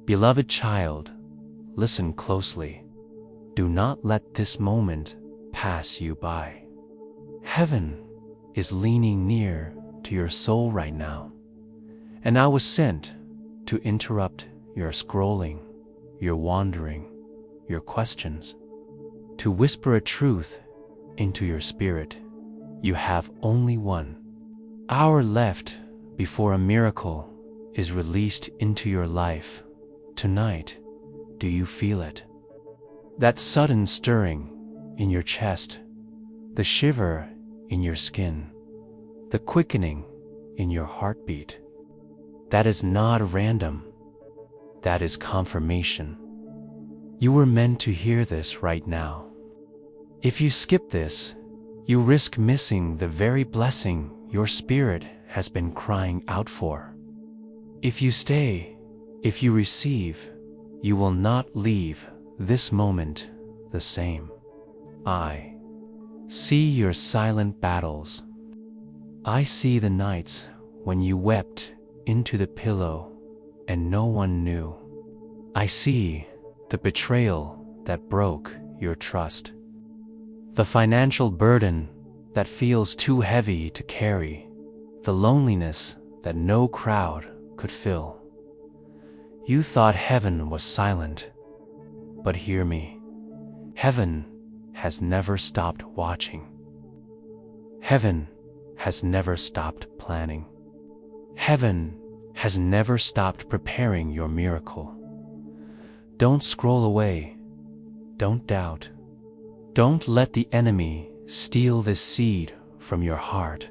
Beloved child, listen closely. Do not let this moment pass you by. Heaven is leaning near to your soul right now, and I was sent to interrupt your scrolling, your wandering, your questions, to whisper a truth into your spirit. You have only 1 hour left before a miracle is released into your life. Tonight, do you feel it? That sudden stirring in your chest, the shiver in your skin, the quickening in your heartbeat. That is not random. That is confirmation. You were meant to hear this right now. If you skip this, you risk missing the very blessing your spirit has been crying out for. If you stay, if you receive, you will not leave this moment the same. I see your silent battles. I see the nights when you wept into the pillow and no one knew. I see the betrayal that broke your trust, the financial burden that feels too heavy to carry, the loneliness that no crowd could fill. You thought heaven was silent, but hear me. Heaven has never stopped watching. Heaven has never stopped planning. Heaven has never stopped preparing your miracle. Don't scroll away. Don't doubt. Don't let the enemy steal this seed from your heart.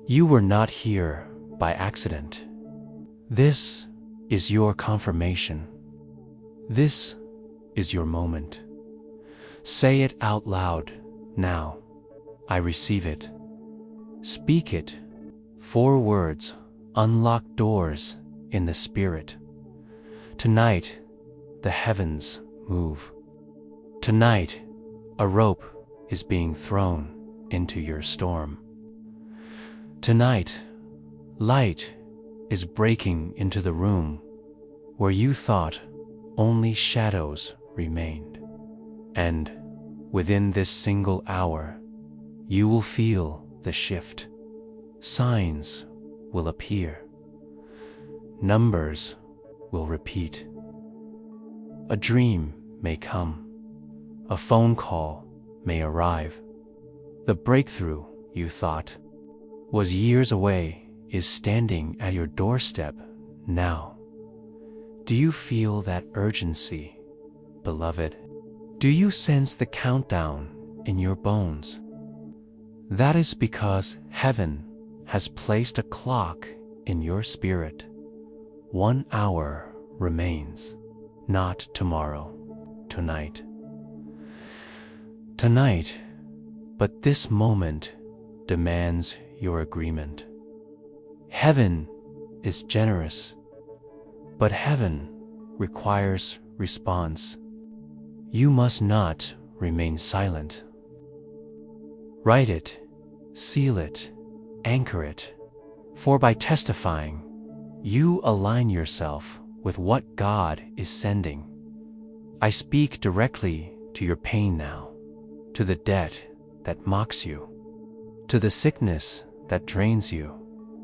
You were not here by accident. This is your confirmation. This is your moment. Say it out loud now. I receive it. Speak it. 4 words unlock doors in the spirit. Tonight, the heavens move. Tonight, a rope is being thrown into your storm. Tonight, light is breaking into the room where you thought only shadows remained. And within this single hour, you will feel the shift. Signs will appear. Numbers will repeat. A dream may come. A phone call may arrive. The breakthrough you thought was years away is standing at your doorstep now. Do you feel that urgency, beloved? Do you sense the countdown in your bones? That is because heaven has placed a clock in your spirit. 1 hour remains, not tomorrow, tonight. Tonight, but this moment demands your agreement. Heaven is generous, but heaven requires response. You must not remain silent. Write it, seal it, anchor it, for by testifying, you align yourself with what God is sending. I speak directly to your pain now, to the debt that mocks you, to the sickness that drains you,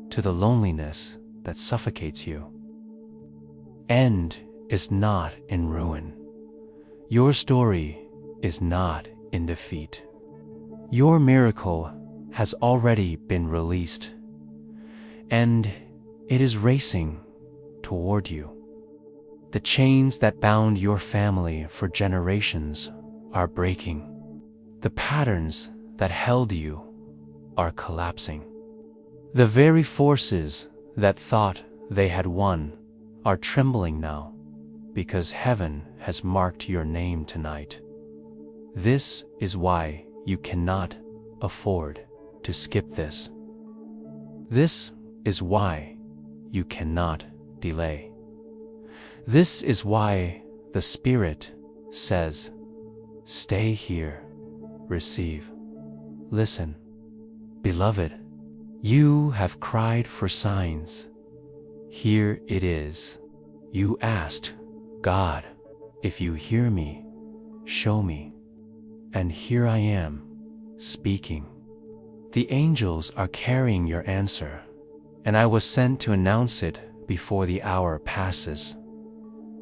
to the loneliness that suffocates you. End is not in ruin. Your story is not in defeat. Your miracle has already been released, and it is racing toward you. The chains that bound your family for generations are breaking. The patterns that held you are collapsing. The very forces that thought they had won are trembling now, because heaven has marked your name tonight. This is why you cannot afford to skip this. This is why you cannot delay. This is why the Spirit says, stay here, receive, listen. Beloved, you have cried for signs. Here it is. You asked God, if you hear me, show me. And here I am, speaking. The angels are carrying your answer, and I was sent to announce it before the hour passes.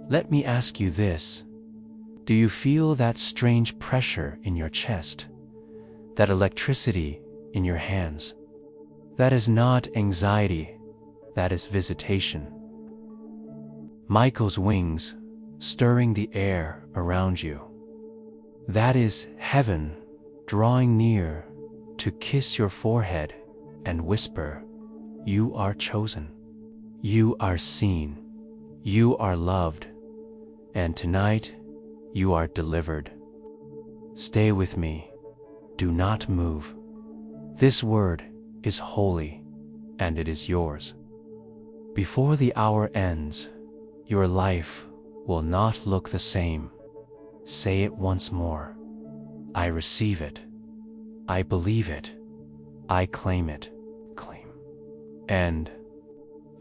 Let me ask you this. Do you feel that strange pressure in your chest? That electricity in your hands? That is not anxiety, that is visitation. Michael's wings stirring the air around you. That is heaven drawing near to kiss your forehead and whisper, you are chosen. You are seen. You are loved. And tonight, you are delivered. Stay with me. Do not move. This word is holy, and it is yours. Before the hour ends, your life will not look the same. Say it once more. I receive it. I believe it. I claim it. Claim. And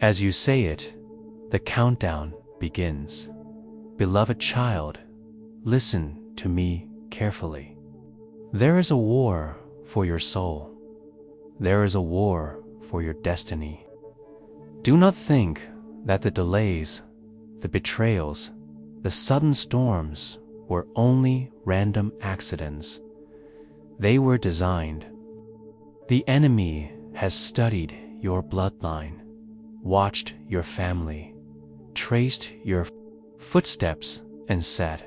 as you say it, the countdown begins. Beloved child, listen to me carefully. There is a war for your soul. There is a war for your destiny. Do not think that the delays, the betrayals, the sudden storms were only random accidents. They were designed. The enemy has studied your bloodline, watched your family, traced your footsteps, and said,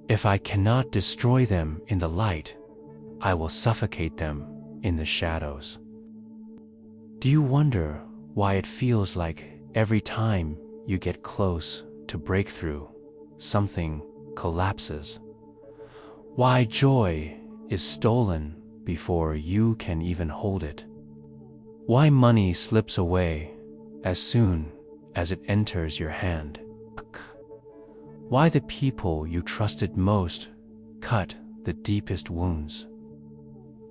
if I cannot destroy them in the light, I will suffocate them in the shadows. Do you wonder why it feels like every time you get close to breakthrough, something collapses? Why joy is stolen before you can even hold it? Why money slips away as soon as it enters your hand? Why the people you trusted most cut the deepest wounds?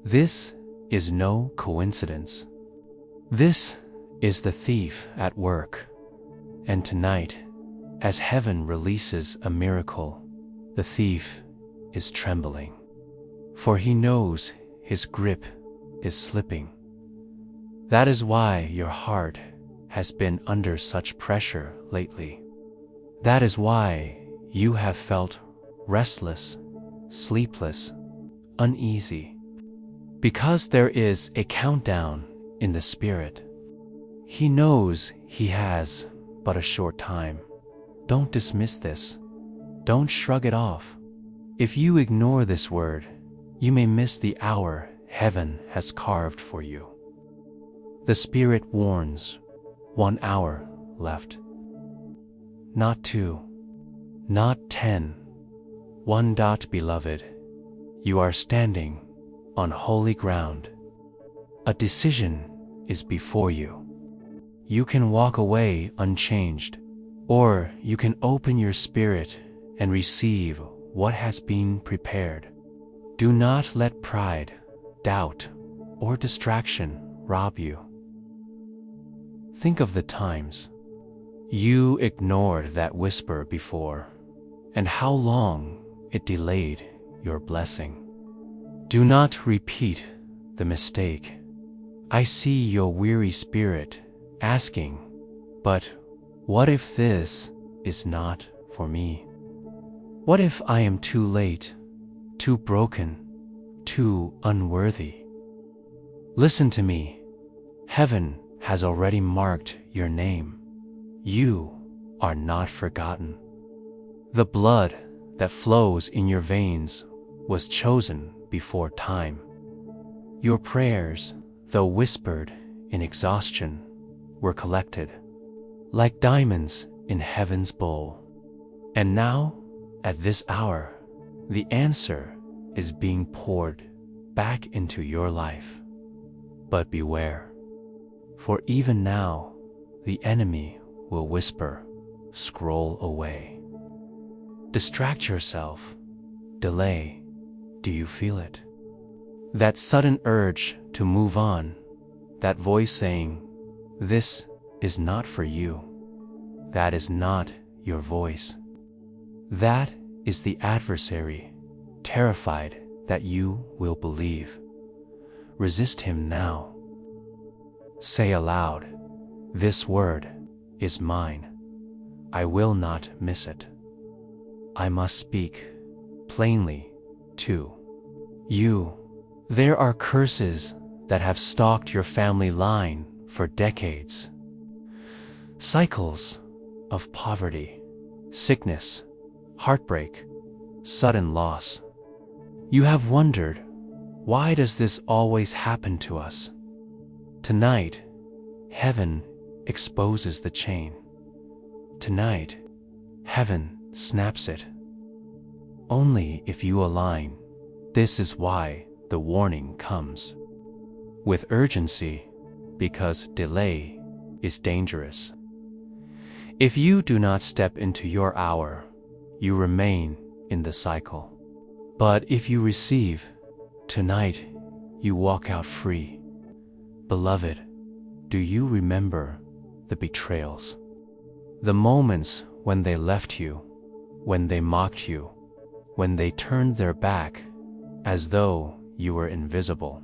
This is no coincidence. This is the thief at work. And tonight, as heaven releases a miracle, the thief is trembling, for he knows his grip is slipping. That is why your heart has been under such pressure lately. That is why you have felt restless, sleepless, uneasy. Because there is a countdown in the spirit. He knows he has but a short time. Don't dismiss this. Don't shrug it off. If you ignore this word, you may miss the hour heaven has carved for you. The Spirit warns, 1 hour left. Not 2, not 10. 1. Beloved, you are standing on holy ground. A decision is before you. You can walk away unchanged, or you can open your spirit and receive what has been prepared. Do not let pride, doubt, or distraction rob you. Think of the times you ignored that whisper before, and how long it delayed your blessing. Do not repeat the mistake. I see your weary spirit asking, but what if this is not for me? What if I am too late, too broken, too unworthy? Listen to me. Heaven has already marked your name. You are not forgotten. The blood that flows in your veins was chosen before time. Your prayers, though whispered in exhaustion, were collected like diamonds in heaven's bowl. And now, at this hour, the answer is being poured back into your life. But beware, for even now, the enemy will whisper, scroll away. Distract yourself, delay. Do you feel it? That sudden urge to move on, that voice saying, this is not for you. That is not your voice. That is the adversary, terrified that you will believe. Resist him now. Say aloud, "This word is mine. I will not miss it." I must speak plainly to you. There are curses that have stalked your family line for decades. Cycles of poverty, sickness, heartbreak, sudden loss. You have wondered, why does this always happen to us? Tonight, heaven exposes the chain. Tonight, heaven snaps it. Only if you align. This is why the warning comes with urgency, because delay is dangerous. If you do not step into your hour, you remain in the cycle. But if you receive, tonight you walk out free. Beloved, do you remember the betrayals? The moments when they left you, when they mocked you, when they turned their back as though you were invisible.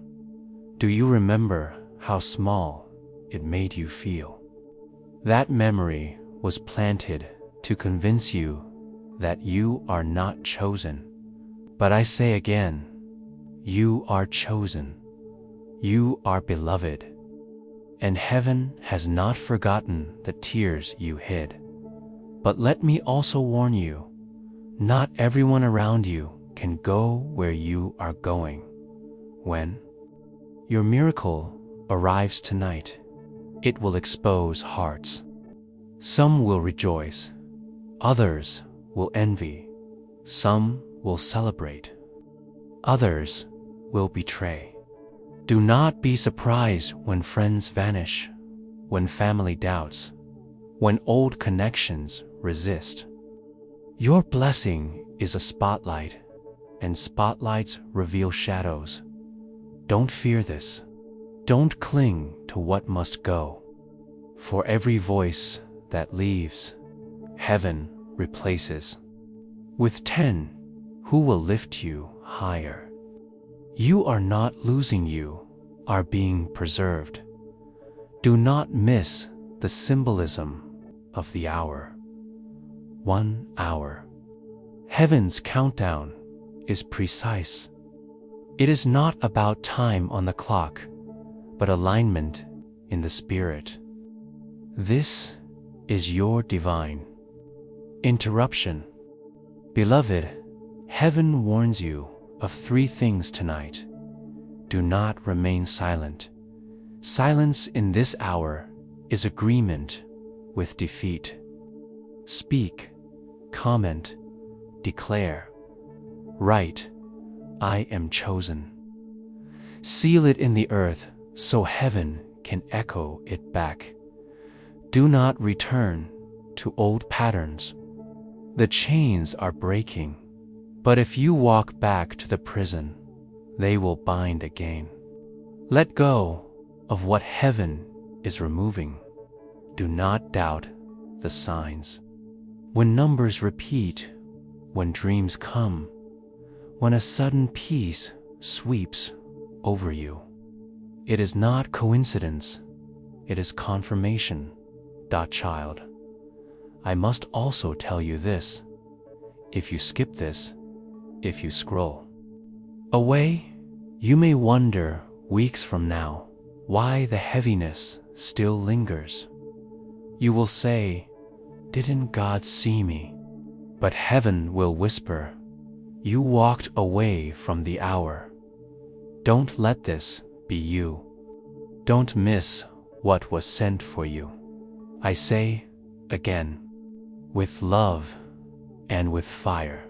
Do you remember how small it made you feel? That memory was planted to convince you that you are not chosen. But I say again, you are chosen. You are beloved. And heaven has not forgotten the tears you hid. But let me also warn you, not everyone around you can go where you are going. When your miracle arrives tonight, it will expose hearts. Some will rejoice, others will envy, some will celebrate, others will betray. Do not be surprised when friends vanish, when family doubts, when old connections resist. Your blessing is a spotlight, and spotlights reveal shadows. Don't fear this. Don't cling to what must go. For every voice that leaves, heaven replaces. With 10, who will lift you higher? You are not losing, you are being preserved. Do not miss the symbolism of the hour. 1 hour. Heaven's countdown is precise. It is not about time on the clock, but alignment in the spirit. This is your divine interruption. Beloved, heaven warns you of 3 things tonight. Do not remain silent. Silence in this hour is agreement with defeat. Speak, comment, declare. Write, I am chosen. Seal it in the earth so heaven can echo it back. Do not return to old patterns. The chains are breaking, but if you walk back to the prison, they will bind again. Let go of what heaven is removing. Do not doubt the signs. When numbers repeat, when dreams come, when a sudden peace sweeps over you, it is not coincidence, it is confirmation. Child, I must also tell you this. If you skip this, if you scroll away, you may wonder weeks from now why the heaviness still lingers. You will say, didn't God see me? But heaven will whisper, you walked away from the hour. Don't let this be you. Don't miss what was sent for you. I say again, with love and with fire.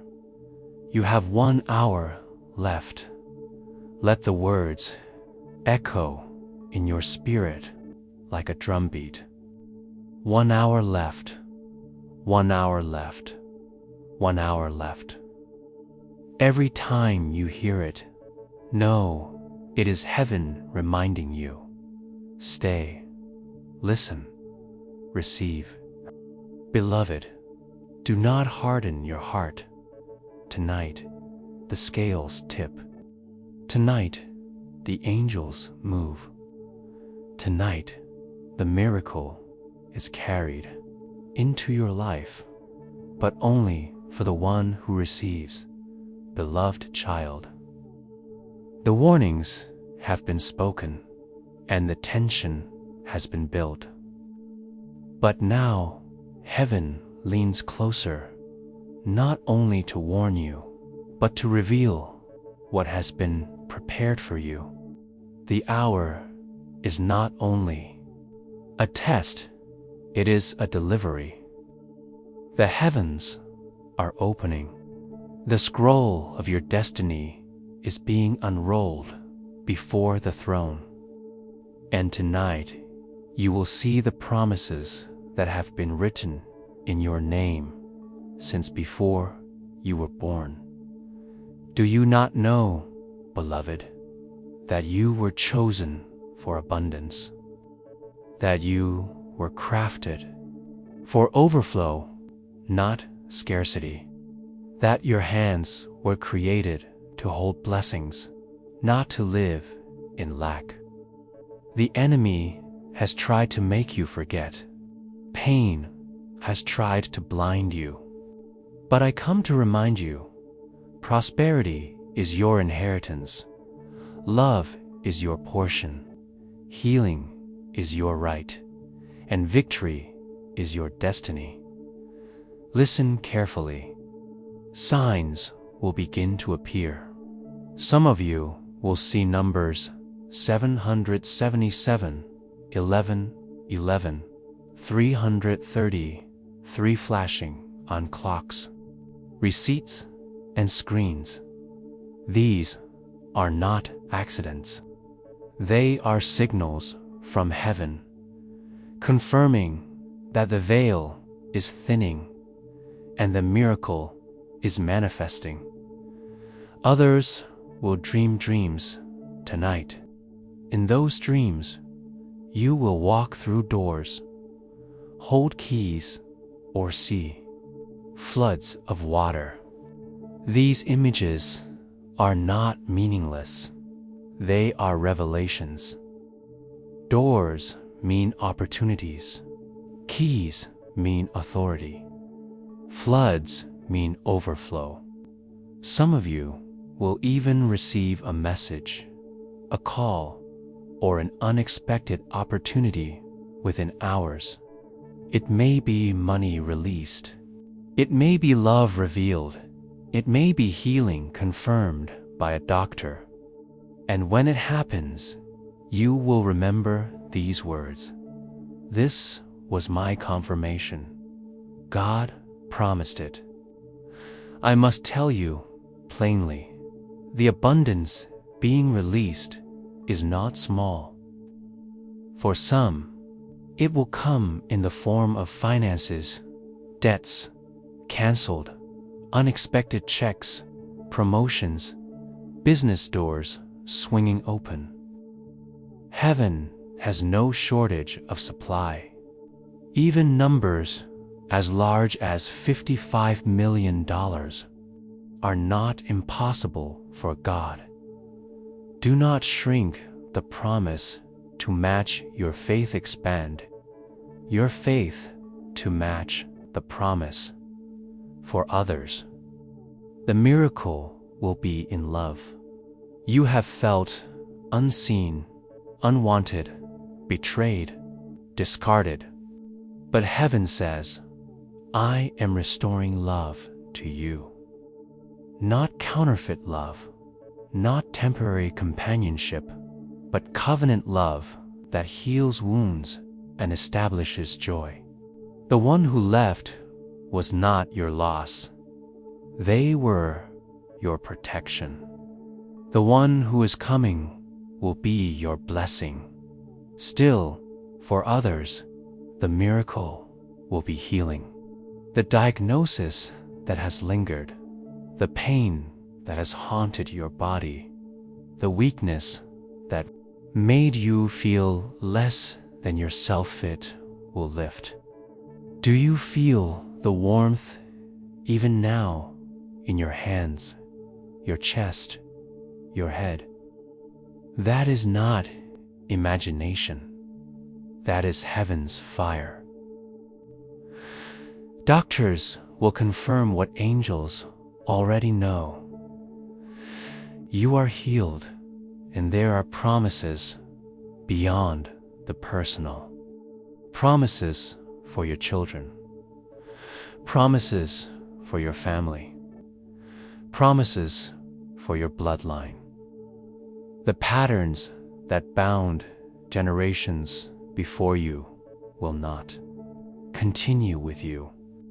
You have 1 hour left. Let the words echo in your spirit like a drumbeat. 1 hour left. 1 hour left. 1 hour left. Every time you hear it, know it is heaven reminding you. Stay, listen, receive. Beloved, Do not harden your heart. Tonight, the scales tip. Tonight, the angels move. Tonight, the miracle is carried into your life, but only for the one who receives. Beloved child, the warnings have been spoken and the tension has been built. But now, heaven leans closer, not only to warn you, but to reveal what has been prepared for you. The hour is not only a test, it is a delivery. The heavens are opening. The scroll of your destiny is being unrolled before the throne. And tonight, you will see the promises that have been written in your name since before you were born. Do you not know, beloved, that you were chosen for abundance? That you were crafted for overflow, not scarcity? That your hands were created to hold blessings, not to live in lack? The enemy has tried to make you forget. Pain has tried to blind you. But I come to remind you, prosperity is your inheritance. Love is your portion. Healing is your right. And victory is your destiny. Listen carefully. Signs will begin to appear. Some of you will see numbers 777, 11, 11, 330, 3 flashing on clocks, receipts, and screens. These are not accidents. They are signals from heaven, confirming that the veil is thinning and the miracle is manifesting. Others will dream dreams tonight. In those dreams, you will walk through doors, hold keys, or see floods of water. These images are not meaningless. They are revelations. Doors mean opportunities. Keys mean authority. Floods mean overflow. Some of you will even receive a message, a call, or an unexpected opportunity within hours. It may be money released. It may be love revealed. It may be healing confirmed by a doctor. And when it happens, you will remember these words. This was my confirmation. God promised it. I must tell you plainly, the abundance being released is not small. For some, it will come in the form of finances, debts, canceled, unexpected checks, promotions, business doors swinging open. Heaven has no shortage of supply. Even numbers as large as $55 million are not impossible for God. Do not shrink the promise to match your faith. Expand your faith to match the promise for others. The miracle will be in love. You have felt unseen, unwanted, betrayed, discarded. But heaven says, I am restoring love to you. Not counterfeit love, not temporary companionship, but covenant love that heals wounds and establishes joy. The one who left was not your loss. They were your protection. The one who is coming will be your blessing. Still, for others, the miracle will be healing. The diagnosis that has lingered, the pain that has haunted your body, the weakness that made you feel less than yourself fit will lift. Do you feel the warmth even now, in your hands, your chest, your head. That is not imagination. That is heaven's fire. Doctors will confirm what angels already know. You are healed, and there are promises beyond the personal. Promises for your children. Promises for your family. Promises for your bloodline. The patterns that bound generations before you will not continue with you.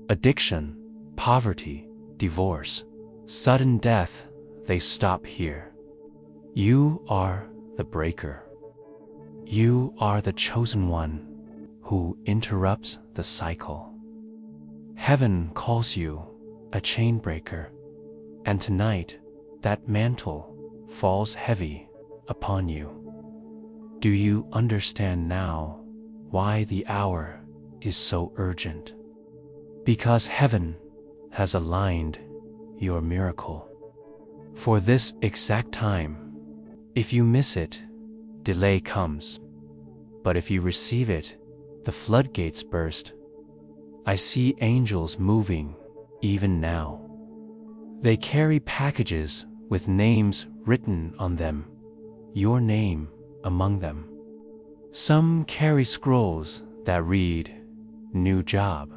Addiction, poverty, divorce, sudden death, they stop here. You are the breaker. You are the chosen one who interrupts the cycle. Heaven calls you a chain breaker, and tonight that mantle falls heavy upon you. Do you understand now why the hour is so urgent? Because heaven has aligned your miracle for this exact time. If you miss it, delay comes. But if you receive it, the floodgates burst. I see angels moving even now. They carry packages with names written on them, your name among them. Some carry scrolls that read, "New job."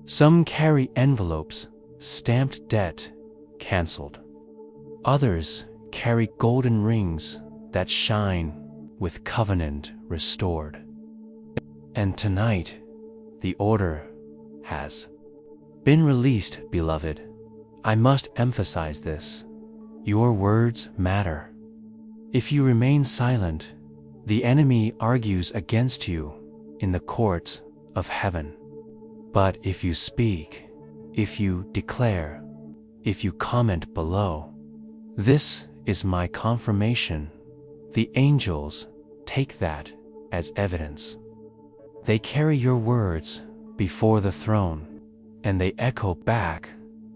Some carry envelopes stamped debt canceled. Others carry golden rings that shine with covenant restored. And tonight, the order has been released, beloved. I must emphasize this. Your words matter. If you remain silent, the enemy argues against you in the courts of heaven. But if you speak, if you declare, if you comment below, this is my confirmation. The angels take that as evidence. They carry your words before the throne, and they echo back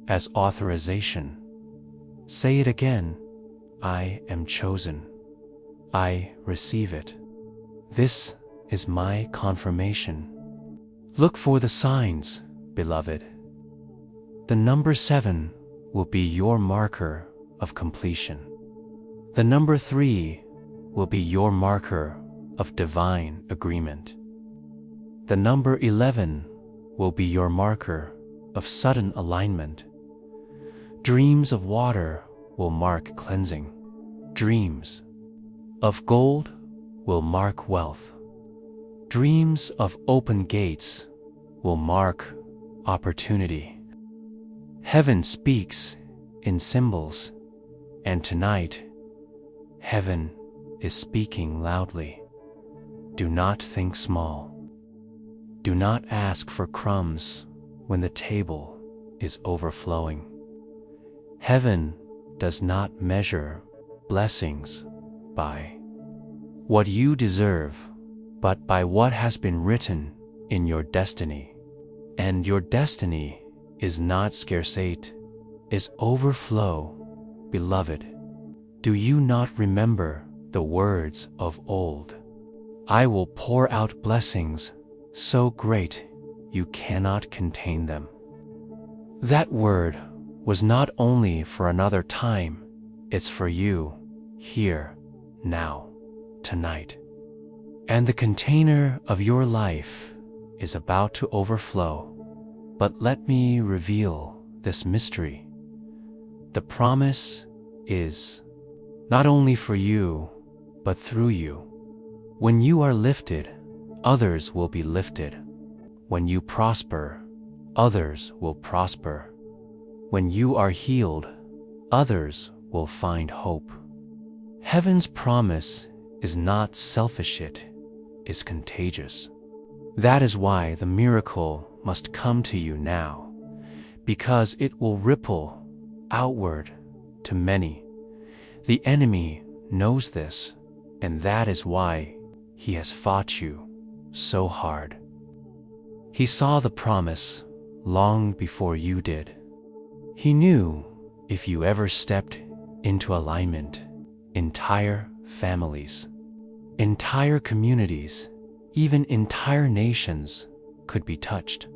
as authorization. Say it again. I am chosen. I receive it. This is my confirmation. Look for the signs, beloved. The number 7 will be your marker of completion. The number 3 will be your marker of divine agreement. The number 11 will be your marker of sudden alignment. Dreams of water will mark cleansing. Dreams of gold will mark wealth. Dreams of open gates will mark opportunity. Heaven speaks in symbols, and tonight, heaven is speaking loudly. Do not think small. Do not ask for crumbs when the table is overflowing. Heaven does not measure blessings by what you deserve, but by what has been written in your destiny. And your destiny is not scarcity, is overflow. Beloved, do you not remember the words of old? I will pour out blessings so great you cannot contain them. That word was not only for another time, it's for you, here, now, tonight. And the container of your life is about to overflow. But let me reveal this mystery. The promise is not only for you, but through you. When you are lifted, others will be lifted. When you prosper, others will prosper. When you are healed, others will find hope. Heaven's promise is not selfish, it is contagious. That is why the miracle must come to you now, because it will ripple outward to many. The enemy knows this, and that is why he has fought you so hard. He saw the promise long before you did. He knew if you ever stepped into alignment, entire families, entire communities, even entire nations could be touched.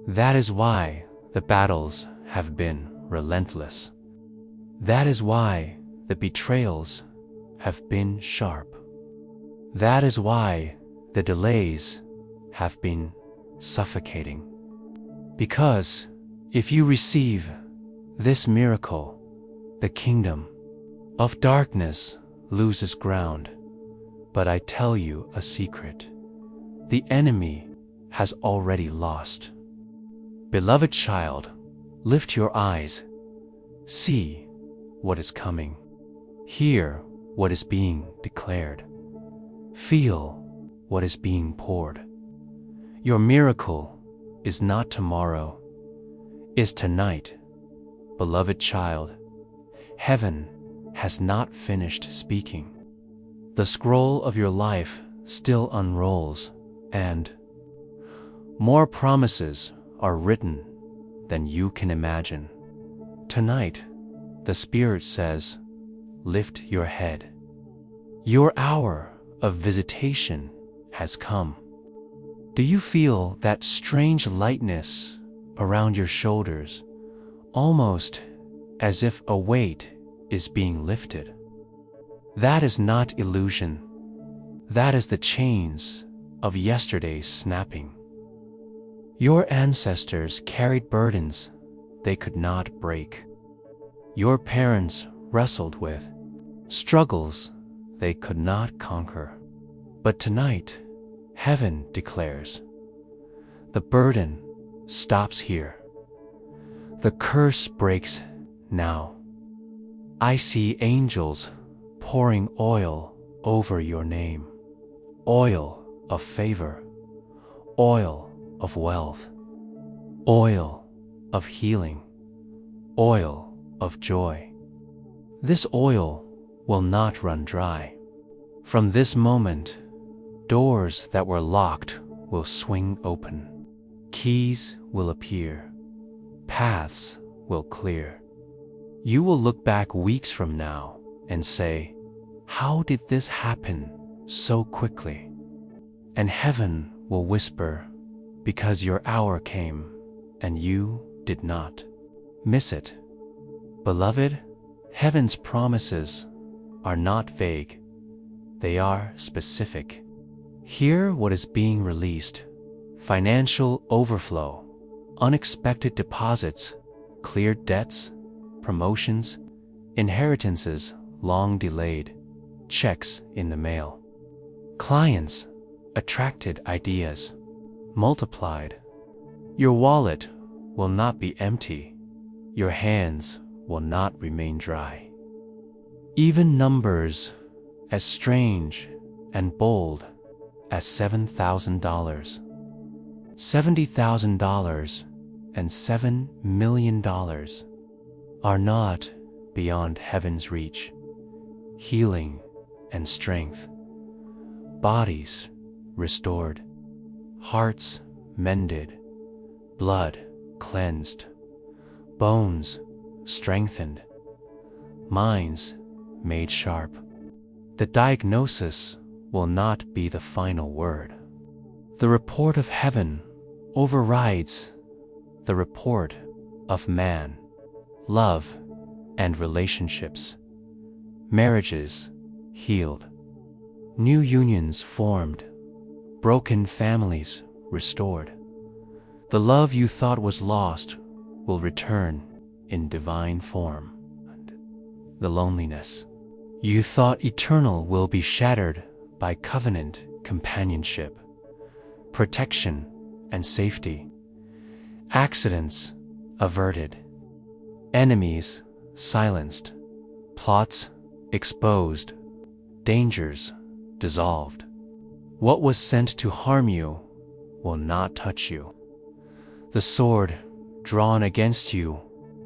That is why the battles have been relentless. That is why the betrayals have been sharp. That is why the delays have been suffocating. Because if you receive this miracle, the kingdom of darkness loses ground. But I tell you a secret. The enemy has already lost. Beloved child, lift your eyes. See what is coming. Hear what is being declared. Feel what is being poured. Your miracle is not tomorrow, is tonight. Beloved child, heaven has not finished speaking. The scroll of your life still unrolls, and more promises are written than you can imagine. Tonight, the Spirit says, lift your head. Your hour of visitation has come. Do you feel that strange lightness around your shoulders, almost as if a weight is being lifted? That is not illusion. That is the chains of yesterday's snapping. Your ancestors carried burdens they could not break. Your parents wrestled with struggles they could not conquer. But tonight, heaven declares, the burden stops here. The curse breaks now. I see angels pouring oil over your name, oil of favor, oil of wealth, oil of healing, oil of joy. This oil will not run dry. From this moment, doors that were locked will swing open. Keys will appear. Paths will clear. You will look back weeks from now and say, how did this happen so quickly? And heaven will whisper, because your hour came and you did not miss it. Beloved, heaven's promises are not vague. They are specific. Hear what is being released: financial overflow, unexpected deposits, cleared debts, promotions, inheritances long delayed, checks in the mail. Clients attracted, ideas multiplied. Your wallet will not be empty. Your hands will not remain dry. Even numbers as strange and bold as $7,000, $70,000, and $7 million are not beyond heaven's reach. Healing and strength, bodies restored, hearts mended, blood cleansed, bones strengthened, minds made sharp. The diagnosis will not be the final word. The report of heaven overrides the report of man. Love and relationships, marriages healed, new unions formed, broken families restored. The love you thought was lost will return in divine form. The loneliness you thought eternal will be shattered by covenant companionship, protection and safety. Accidents averted, enemies silenced, plots exposed, dangers dissolved. What was sent to harm you will not touch you. The sword drawn against you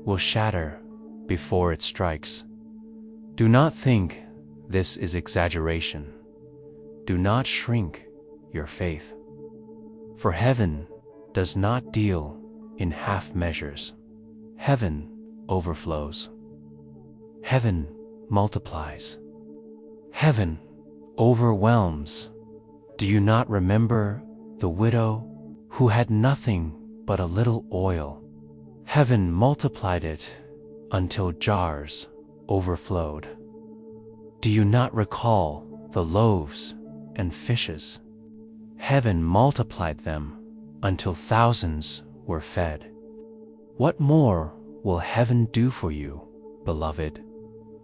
will shatter before it strikes. Do not think this is exaggeration. Do not shrink your faith. For heaven does not deal in half measures. Heaven overflows. Heaven multiplies. Heaven overwhelms. Do you not remember the widow who had nothing but a little oil? Heaven multiplied it until jars overflowed. Do you not recall the loaves and fishes? Heaven multiplied them until thousands were fed. What more will heaven do for you, beloved,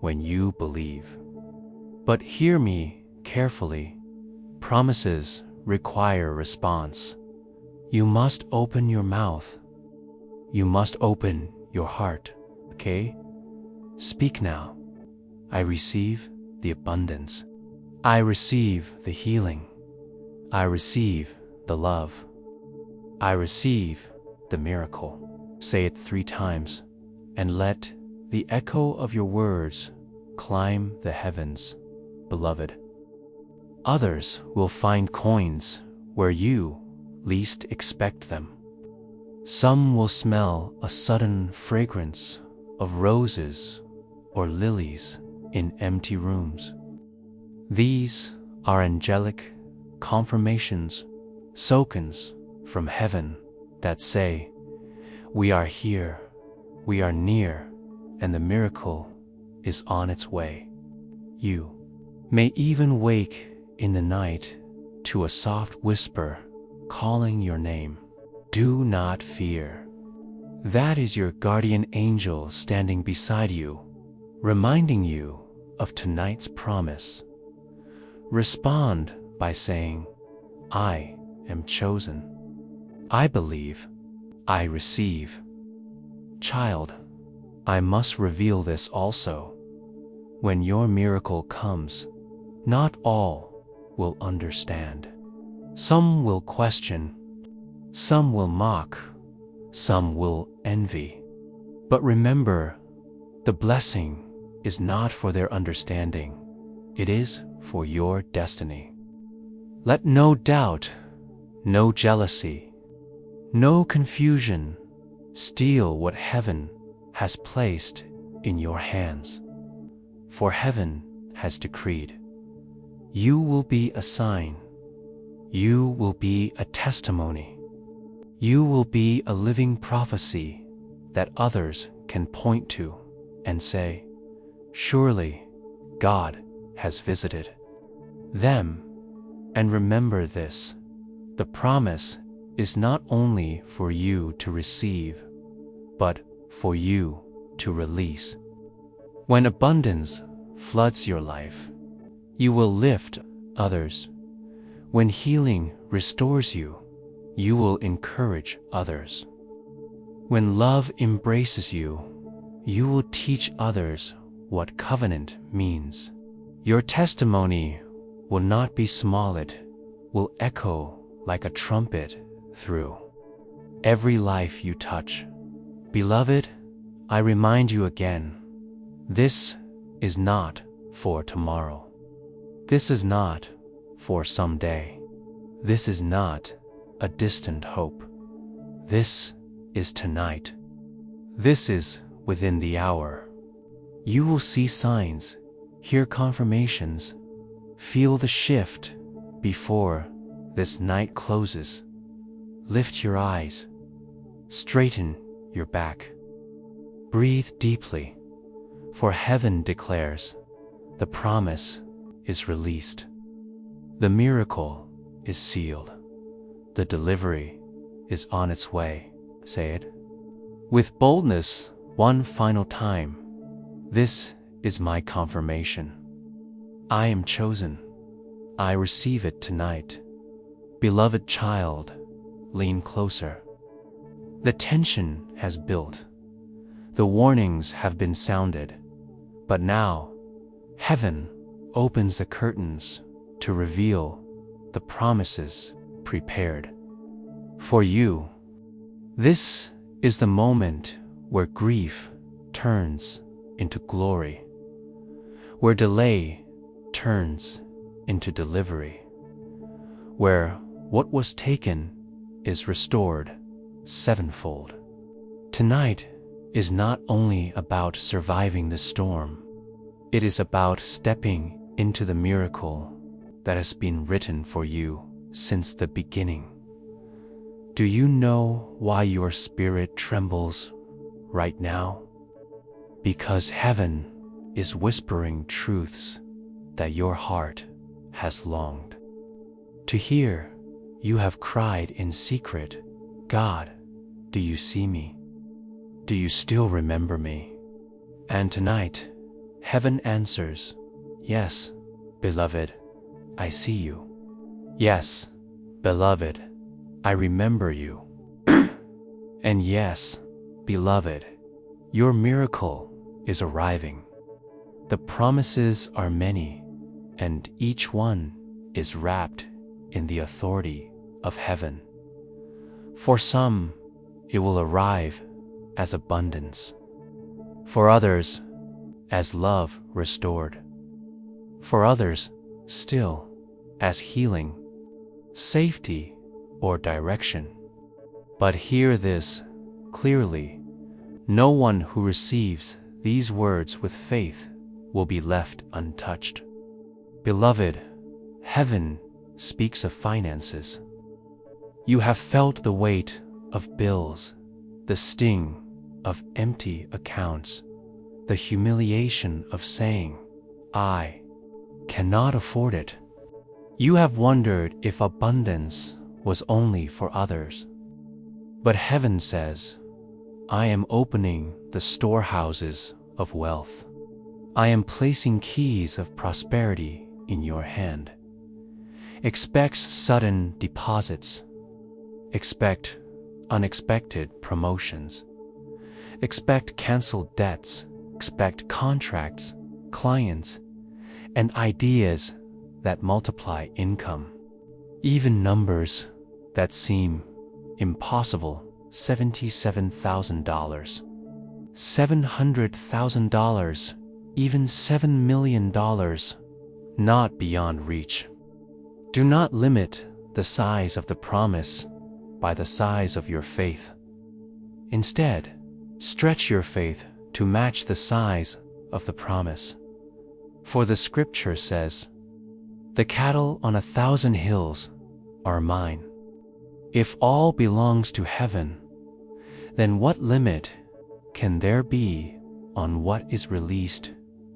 when you believe? But hear me carefully. Promises require response. You must open your mouth. You must open your heart, okay? Speak now. I receive the abundance. I receive the healing. I receive the love. I receive the miracle. Say it 3 times, and let the echo of your words climb the heavens, beloved. Others will find coins where you least expect them. Some will smell a sudden fragrance of roses or lilies in empty rooms. These are angelic confirmations, tokens from heaven that say, we are here, we are near, and the miracle is on its way. You may even wake in the night to a soft whisper calling your name. Do not fear. That is your guardian angel standing beside you, reminding you of tonight's promise. Respond by saying, I am chosen. I believe. I receive. Child, I must reveal this also. When your miracle comes, not all will understand. Some will question, some will mock, some will envy. But remember, the blessing is not for their understanding. It is for your destiny. Let no doubt, no jealousy, no confusion steal what heaven has placed in your hands. For heaven has decreed, you will be a sign. You will be a testimony. You will be a living prophecy that others can point to and say, surely God has visited them. And remember this, the promise is not only for you to receive, but for you to release. When abundance floods your life, you will lift others. When healing restores you, you will encourage others. When love embraces you, you will teach others what covenant means. Your testimony will not be small, it will echo like a trumpet through every life you touch. Beloved, I remind you again, this is not for tomorrow. This is not for someday. This is not a distant hope. This is tonight. This is within the hour. You will see signs, hear confirmations, feel the shift before this night closes. Lift your eyes, straighten your back, breathe deeply, for heaven declares, the promise is released. The miracle is sealed. The delivery is on its way. Say it with boldness one final time. This is my confirmation. I am chosen. I receive it tonight. Beloved child, lean closer. The tension has built. The warnings have been sounded. But now, heaven opens the curtains to reveal the promises prepared for you. This is the moment where grief turns into glory, where delay turns into delivery, where what was taken is restored sevenfold. Tonight, is not only about surviving the storm, it is about stepping into the miracle that has been written for you since the beginning. Do you know why your spirit trembles right now? Because heaven is whispering truths that your heart has longed to hear. You have cried in secret, "God, do you see me? Do you still remember me?" And tonight, heaven answers, "Yes, beloved, I see you. Yes, beloved, I remember you." And yes, beloved, your miracle is arriving. The promises are many, and each one is wrapped in the authority of heaven. For some, it will arrive as abundance. For others, as love restored. For others, still, as healing, safety, or direction. But hear this clearly: no one who receives these words with faith will be left untouched. Beloved, heaven speaks of finances. You have felt the weight of bills, the sting of empty accounts, the humiliation of saying, "I cannot afford it." You have wondered if abundance was only for others. But heaven says, "I am opening the storehouses of wealth. I am placing keys of prosperity in your hand." Expect sudden deposits. Expect unexpected promotions. Expect canceled debts. Expect contracts, clients, and ideas that multiply income. Even numbers that seem impossible: $77,000, $700,000, even $7 million, not beyond reach. Do not limit the size of the promise by the size of your faith. Instead, stretch your faith to match the size of the promise. For the scripture says, "The cattle on 1,000 hills are mine." If all belongs to heaven, then what limit can there be on what is released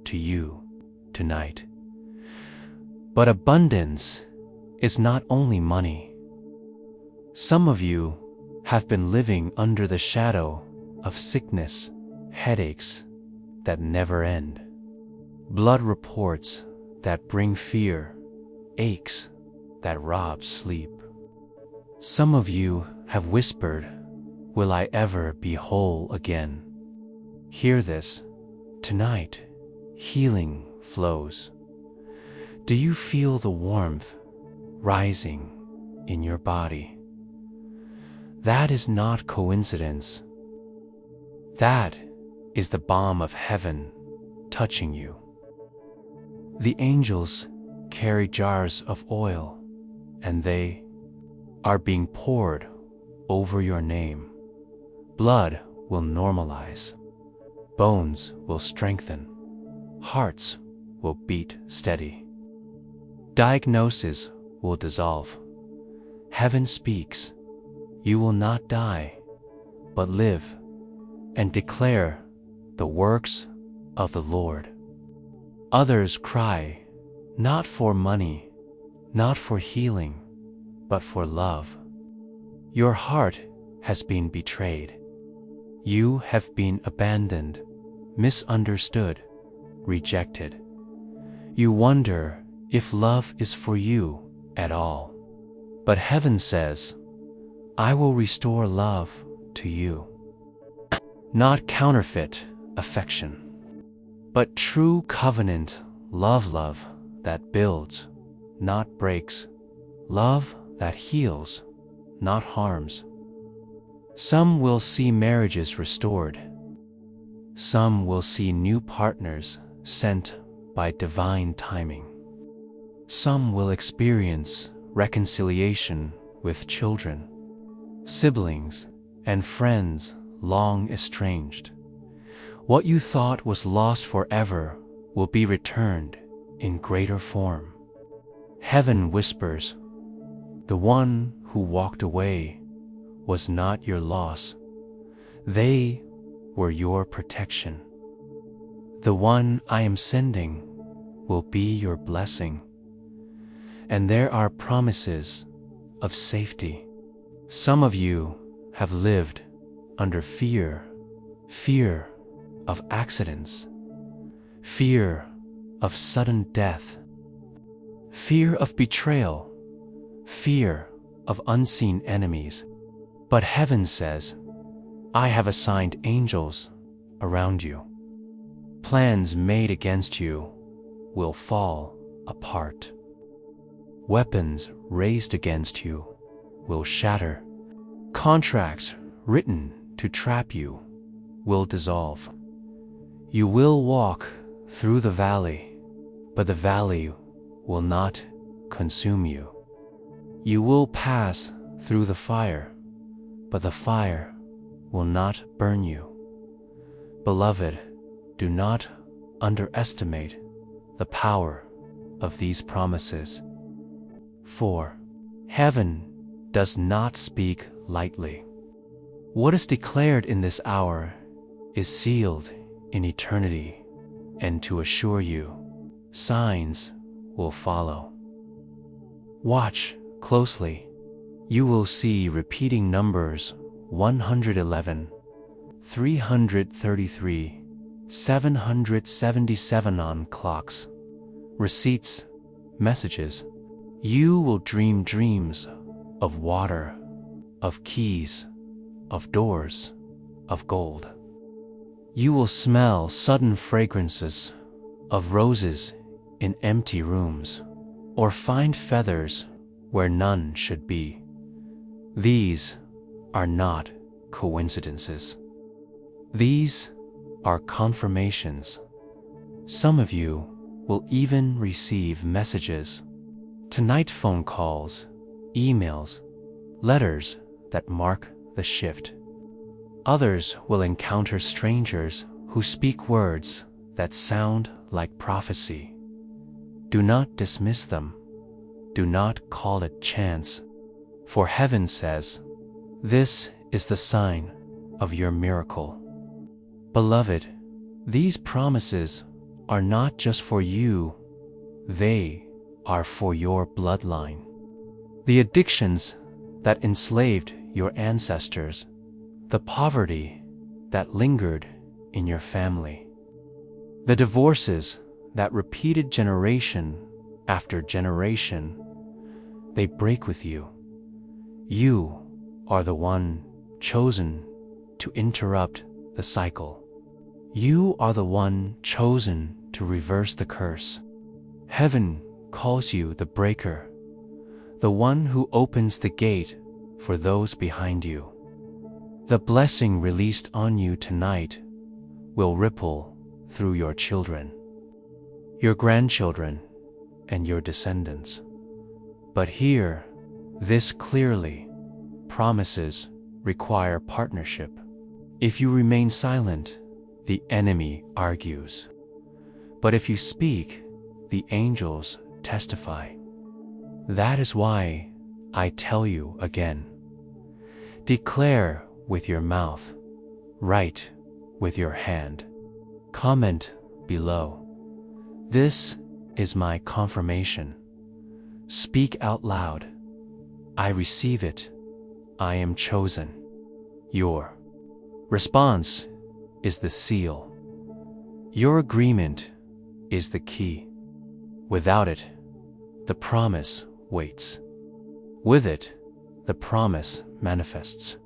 to you tonight? But abundance is not only money. Some of you have been living under the shadow of sickness, headaches that never end, blood reports that bring fear, aches that rob sleep. Some of you have whispered, "Will I ever be whole again?" Hear this. Tonight, healing flows. Do you feel the warmth rising in your body? That is not coincidence. That is the balm of heaven touching you. The angels carry jars of oil, and they are being poured over your name. Blood will normalize. Bones will strengthen. Hearts will beat steady. Diagnosis will dissolve. Heaven speaks, "You will not die, but live and declare the works of the Lord." Others cry, not for money, not for healing, but for love. Your heart has been betrayed. You have been abandoned, misunderstood, rejected. You wonder if love is for you at all. But heaven says, "I will restore love to you." Not counterfeit affection, but true covenant love that builds, not breaks, love that heals, not harms. Some will see marriages restored. Some will see new partners sent by divine timing. Some will experience reconciliation with children, siblings, and friends long estranged. What you thought was lost forever will be returned in greater form. Heaven whispers, the one who walked away was not your loss. They were your protection. The one I am sending will be your blessing. And there are promises of safety. Some of you have lived under fear of accidents, fear of sudden death, fear of betrayal, fear of unseen enemies. But heaven says, I have assigned angels around you. Plans made against you will fall apart. Weapons raised against you will shatter. Contracts written to trap you will dissolve. You will walk through the valley, but the valley will not consume you. You will pass through the fire, but the fire will not burn you. Beloved, do not underestimate the power of these promises. For heaven does not speak lightly. What is declared in this hour is sealed in eternity, and to assure you, signs will follow. Watch closely. You will see repeating numbers 111, 333, 777 on clocks, receipts, messages. You will dream dreams of water, of keys, of doors, of gold. You will smell sudden fragrances of roses in empty rooms, or find feathers where none should be. These are not coincidences. These are confirmations. Some of you will even receive messages tonight, phone calls, emails, letters that mark the shift. Others will encounter strangers who speak words that sound like prophecy. Do not dismiss them. Do not call it chance, for heaven says, this is the sign of your miracle. Beloved, these promises are not just for you, they are for your bloodline. The addictions that enslaved your ancestors, the poverty that lingered in your family, the divorces that repeated generation after generation, they break with you. You are the one chosen to interrupt the cycle. You are the one chosen to reverse the curse. Heaven calls you the breaker, the one who opens the gate for those behind you. The blessing released on you tonight will ripple through your children, your grandchildren, and your descendants. But hear this clearly: promises require partnership. If you remain silent, the enemy argues. But if you speak, the angels testify. That is why I tell you again. Declare with your mouth, write with your hand, comment below. This is my confirmation. Speak out loud. I receive it. I am chosen. Your response is the seal. Your agreement is the key. Without it, the promise waits. With it, the promise manifests.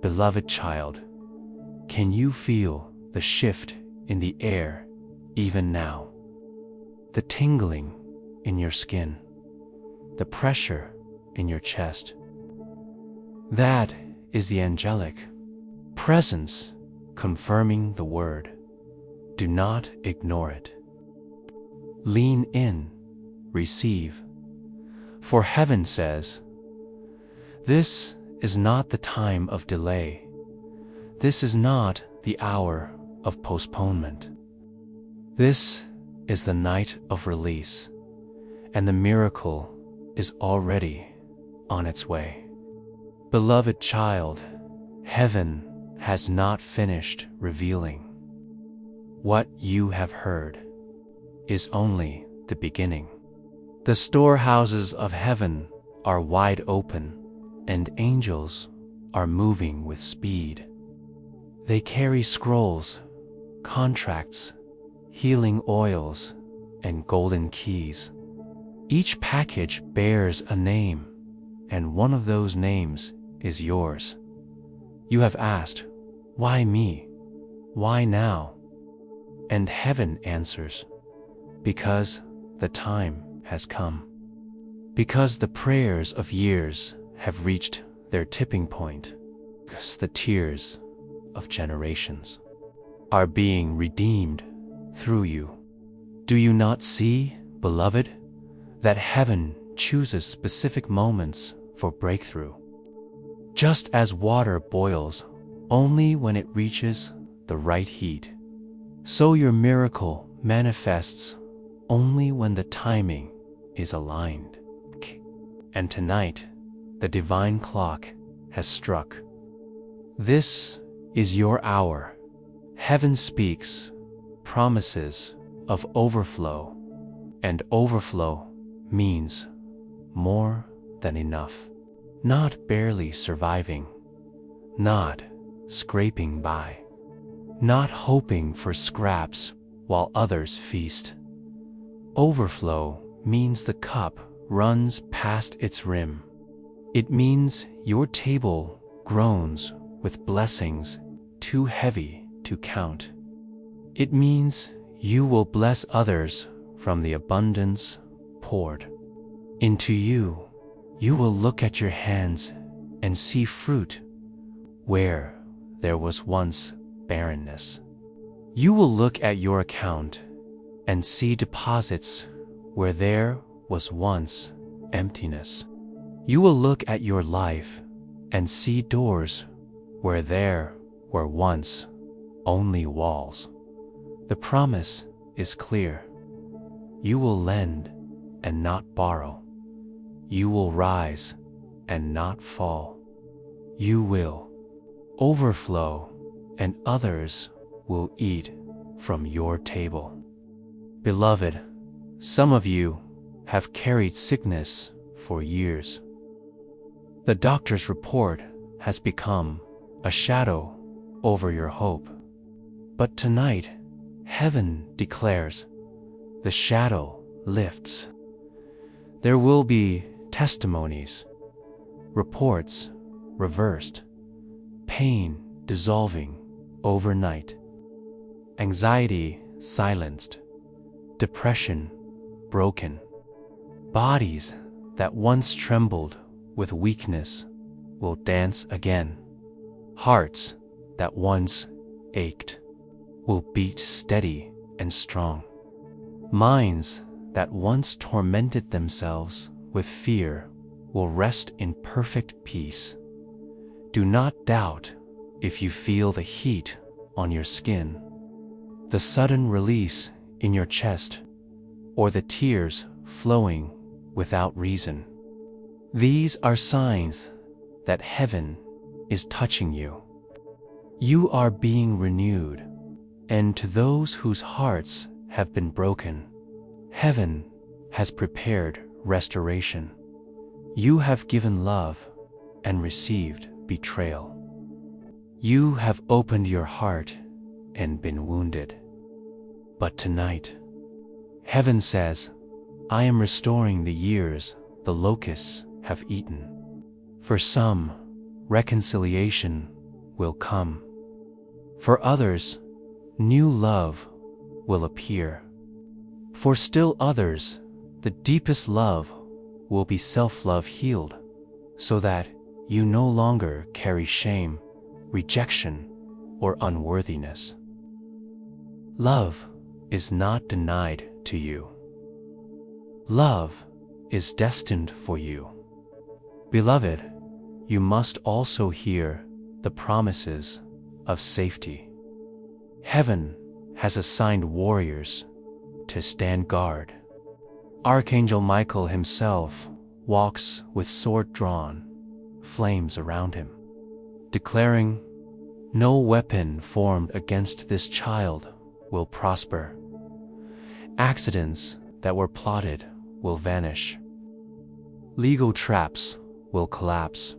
Beloved child, can you feel the shift in the air even now? The tingling in your skin, the pressure in your chest. That is the angelic presence confirming the word. Do not ignore it. Lean in, receive. For heaven says, this is not the time of delay. This is not the hour of postponement. This is the night of release, and the miracle is already on its way. Beloved child, heaven has not finished revealing. What you have heard is only the beginning. The storehouses of heaven are wide open, and angels are moving with speed. They carry scrolls, contracts, healing oils, and golden keys. Each package bears a name, and one of those names is yours. You have asked, "Why me? Why now?" And heaven answers, "Because the time has come. Because the prayers of years have reached their tipping point. Because the tears of generations are being redeemed through you. Do you not see, beloved, that heaven chooses specific moments for breakthrough? Just as water boils only when it reaches the right heat, so your miracle manifests only when the timing is aligned. And tonight, the divine clock has struck. This is your hour. Heaven speaks promises of overflow, and overflow means more than enough. Not barely surviving, not scraping by, not hoping for scraps while others feast. Overflow means the cup runs past its rim. It means your table groans with blessings too heavy to count. It means you will bless others from the abundance poured into you. You will look at your hands and see fruit where there was once barrenness. You will look at your account and see deposits where there was once emptiness. You will look at your life and see doors where there were once only walls. The promise is clear. You will lend and not borrow. You will rise and not fall. You will overflow, and others will eat from your table. Beloved, some of you have carried sickness for years. The doctor's report has become a shadow over your hope. But tonight, heaven declares, the shadow lifts. There will be testimonies, reports reversed, pain dissolving overnight, anxiety silenced, depression broken. Bodies that once trembled with weakness will dance again. Hearts that once ached will beat steady and strong. Minds that once tormented themselves with fear will rest in perfect peace. Do not doubt if you feel the heat on your skin, the sudden release in your chest, or the tears flowing without reason. These are signs that heaven is touching you. You are being renewed, and to those whose hearts have been broken, heaven has prepared restoration. You have given love and received betrayal. You have opened your heart and been wounded. But tonight, heaven says, I am restoring the years the locusts have eaten. For some, reconciliation will come. For others, new love will appear. For still others, the deepest love will be self-love healed, so that you no longer carry shame, rejection, or unworthiness. Love is not denied to you. Love is destined for you. Beloved, you must also hear the promises of safety. Heaven has assigned warriors to stand guard. Archangel Michael himself walks with sword drawn, flames around him, declaring, "No weapon formed against this child will prosper. Accidents that were plotted will vanish. Legal traps will collapse.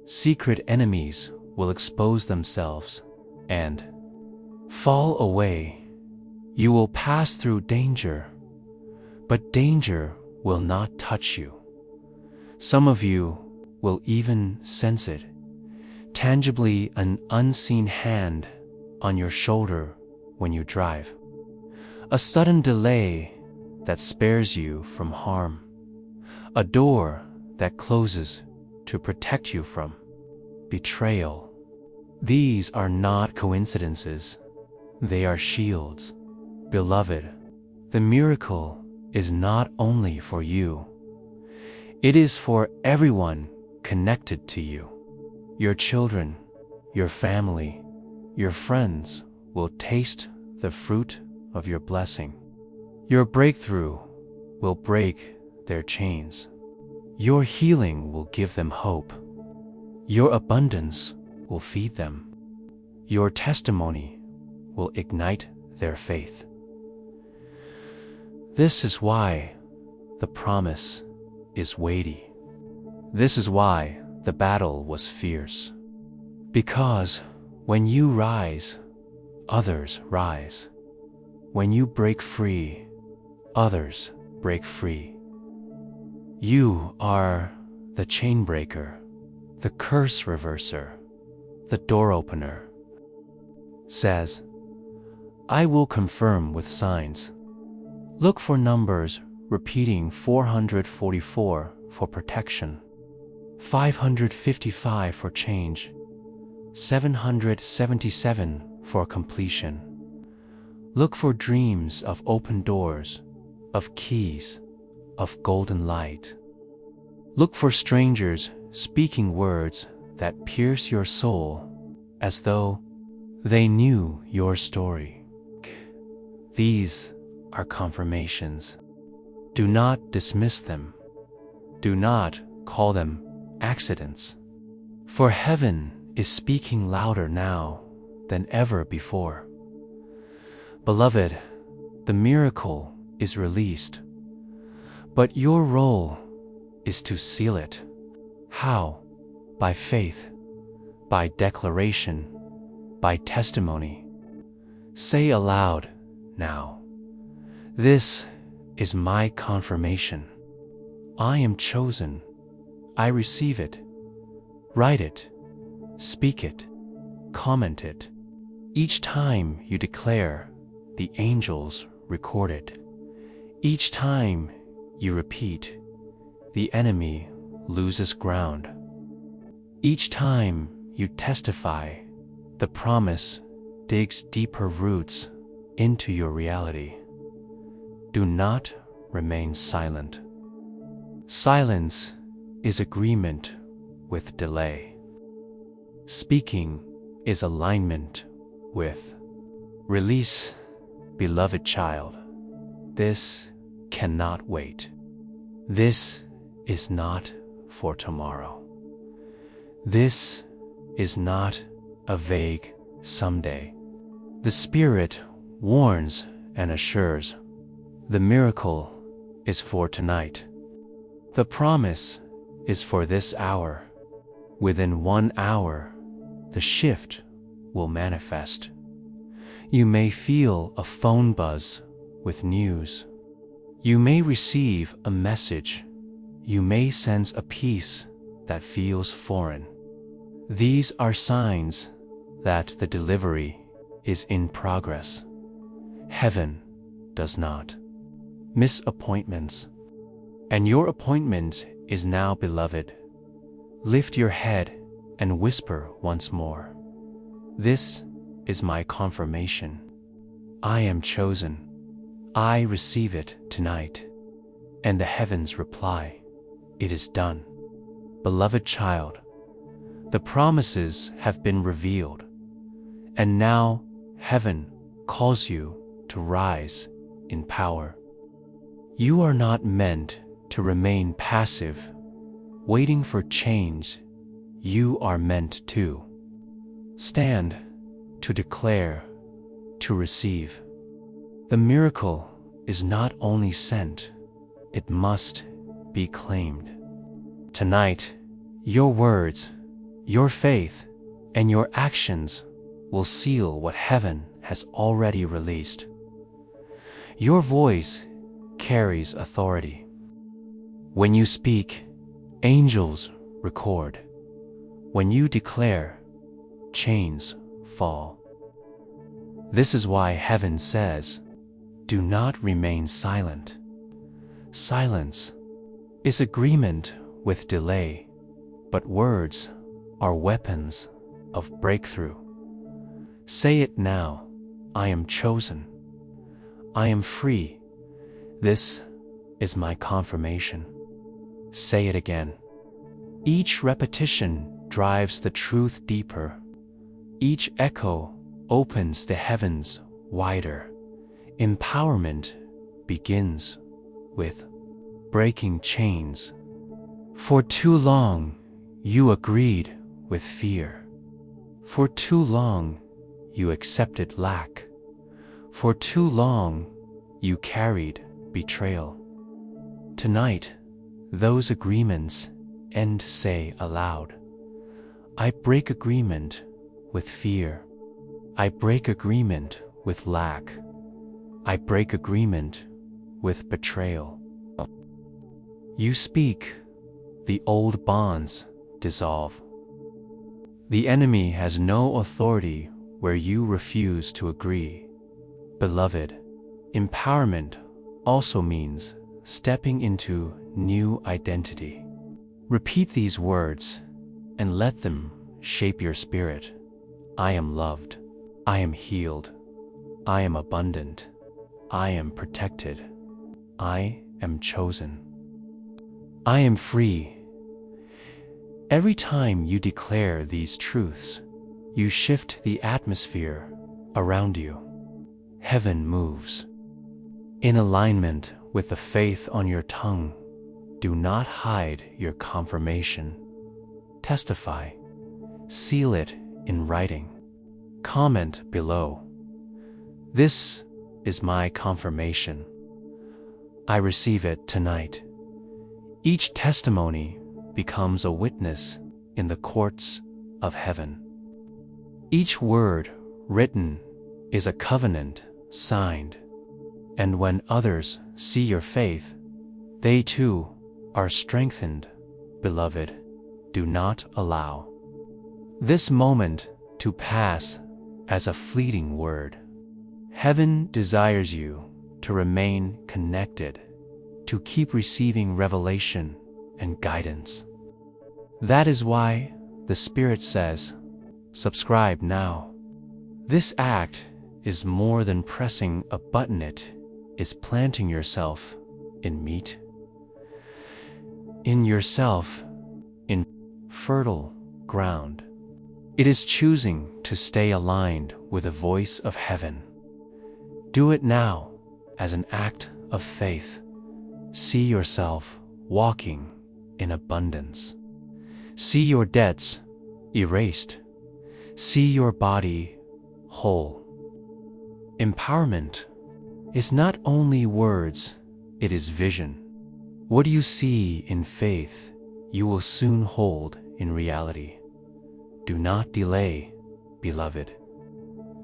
Secret enemies will expose themselves and fall away. You will pass through danger, but danger will not touch you. Some of you will even sense it, tangibly an unseen hand on your shoulder when you drive. A sudden delay that spares you from harm. A door that closes to protect you from betrayal. These are not coincidences. They are shields. Beloved, the miracle is not only for you. It is for everyone connected to you. Your children, your family, your friends will taste the fruit of your blessing. Your breakthrough will break their chains. Your healing will give them hope. Your abundance will feed them. Your testimony will ignite their faith. This is why the promise is weighty. This is why the battle was fierce. Because when you rise, others rise. When you break free, others break free. You are the chain breaker, the curse reverser, the door opener. Says, I will confirm with signs. Look for numbers repeating 444 for protection, 555 for change, 777 for completion. Look for dreams of open doors, of keys, of golden light. Look for strangers speaking words that pierce your soul as though they knew your story. These are confirmations. Do not dismiss them. Do not call them accidents. For heaven is speaking louder now than ever before. Beloved, the miracle is released, but your role is to seal it. How? By faith, by declaration, by testimony. Say aloud now, this is my confirmation. I am chosen. I receive it. Write it. Speak it. Comment it. Each time you declare, the angels record it. Each time you repeat, the enemy loses ground. Each time you testify, the promise digs deeper roots into your reality. Do not remain silent. Silence is agreement with delay. Speaking is alignment with release. Beloved child, this cannot wait. This is not for tomorrow. This is not a vague someday. The Spirit warns and assures, the miracle is for tonight. The promise is for this hour. Within 1 hour, the shift will manifest. You may feel a phone buzz with news. You may receive a message. You may sense a peace that feels foreign. These are signs that the delivery is in progress. Heaven does not miss appointments. And your appointment is now, beloved. Lift your head and whisper once more. This is my confirmation. I am chosen. I receive it tonight. And the heavens reply, it is done. Beloved child, the promises have been revealed, and now Heaven calls you to rise in power. You are not meant to remain passive, waiting for change. You are meant to stand, to declare, to receive. The miracle is not only sent, it must be claimed. Tonight, your words, your faith, and your actions will seal what heaven has already released. Your voice carries authority. When you speak, angels record. When you declare, chains fall. This is why heaven says, do not remain silent. Silence is agreement with delay, but words are weapons of breakthrough. Say it now, I am chosen. I am free. This is my confirmation. Say it again. Each repetition drives the truth deeper. Each echo opens the heavens wider. Empowerment begins with breaking chains. For too long, you agreed with fear. For too long, you accepted lack. For too long, you carried betrayal. Tonight, those agreements end. Say aloud, I break agreement with fear. I break agreement with lack. I break agreement with betrayal. You speak, the old bonds dissolve. The enemy has no authority where you refuse to agree. Beloved, empowerment also means stepping into new identity. Repeat these words and let them shape your spirit. I am loved. I am healed. I am abundant. I am protected. I am chosen. I am free. Every time you declare these truths, you shift the atmosphere around you. Heaven moves. In alignment with the faith on your tongue, do not hide your confirmation. Testify. Seal it in writing. Comment below. This is my confirmation. I receive it tonight. Each testimony becomes a witness in the courts of heaven. Each word written is a covenant signed, and when others see your faith, they too are strengthened. Beloved, do not allow this moment to pass as a fleeting word. Heaven desires you to remain connected, to keep receiving revelation and guidance. That is why the Spirit says, subscribe now. This act is more than pressing a button. It is planting yourself in meat. In yourself, in fertile ground. It is choosing to stay aligned with the voice of heaven. Do it now as an act of faith. See yourself walking in abundance. See your debts erased. See your body whole. Empowerment is not only words, it is vision. What you see in faith, you will soon hold in reality. Do not delay, beloved.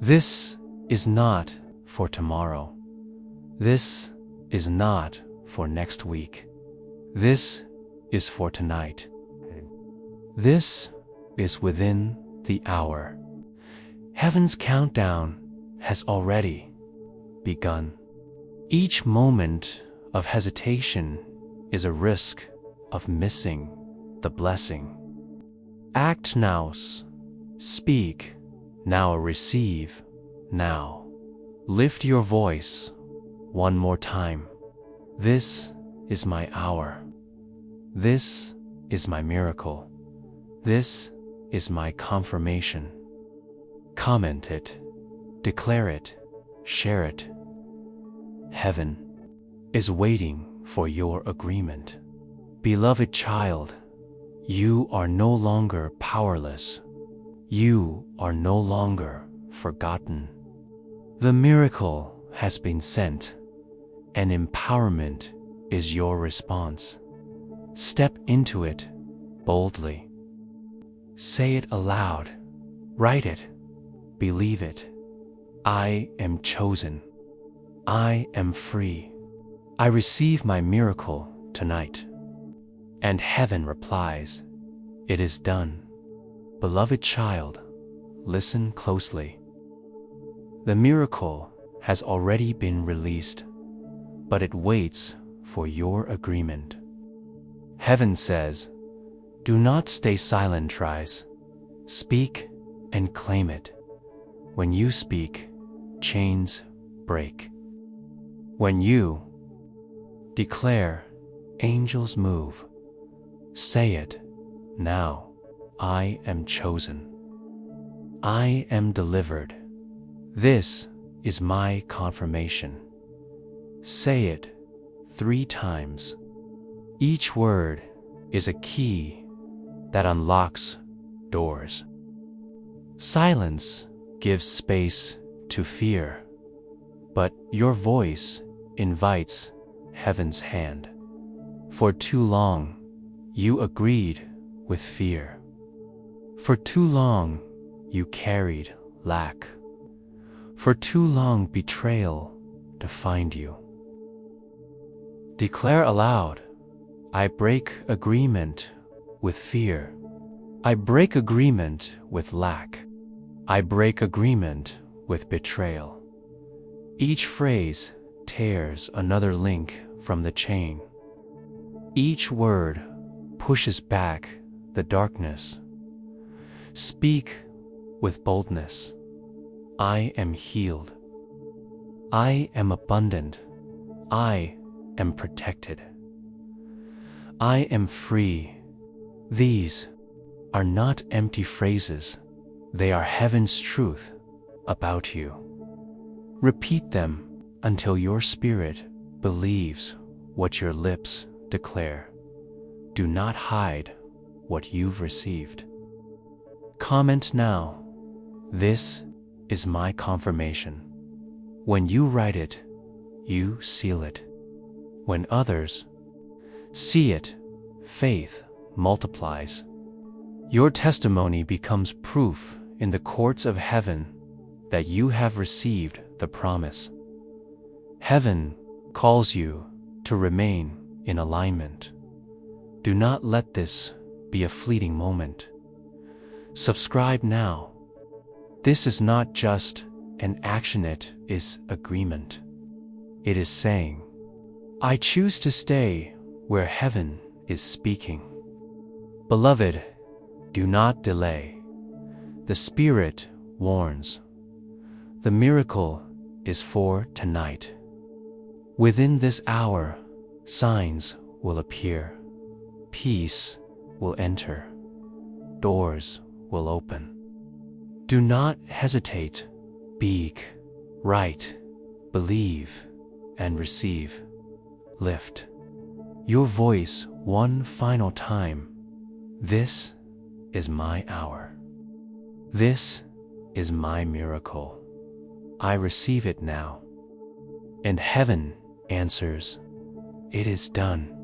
This is not for tomorrow. This is not for next week. This is for tonight. This is within the hour. Heaven's countdown has already begun. Each moment of hesitation is a risk of missing the blessing. Act now, speak now, receive now. Lift your voice one more time. This is my hour. This is my miracle. This is my confirmation. Comment it. Declare it, share it. Heaven is waiting for your agreement. Beloved child, you are no longer powerless. You are no longer forgotten. The miracle has been sent, and empowerment is your response. Step into it boldly. Say it aloud. Write it. Believe it. I am chosen. I am free. I receive my miracle tonight. And heaven replies, it is done. Beloved child, listen closely. The miracle has already been released, but it waits for your agreement. Heaven says, do not stay silent, tries. Speak and claim it. When you speak, chains break. When you declare, angels move. Say it now. I am chosen. I am delivered. This is my confirmation. Say it 3 times. Each word is a key that unlocks doors. Silence gives space to fear, but your voice invites heaven's hand. For too long, you agreed with fear. For too long, you carried lack. For too long, betrayal defined you. Declare aloud, I break agreement with fear. I break agreement with lack. I break agreement with betrayal. Each phrase tears another link from the chain. Each word pushes back the darkness. Speak with boldness. I am healed. I am abundant. I am protected. I am free. These are not empty phrases. They are heaven's truth about you. Repeat them until your spirit believes what your lips declare. Do not hide what you've received. Comment now. This is my confirmation. When you write it, you seal it. When others see it, faith multiplies. Your testimony becomes proof in the courts of heaven that you have received the promise. Heaven calls you to remain in alignment. Do not let this be a fleeting moment. Subscribe now. This is not just an action, it is agreement. It is saying, I choose to stay where heaven is speaking. Beloved, do not delay. The Spirit warns. The miracle is for tonight. Within this hour, signs will appear. Peace will enter. Doors will open. Do not hesitate. Speak, write, believe, and receive. Lift your voice one final time. This is my hour. This is my miracle. I receive it now. And heaven answers, it is done.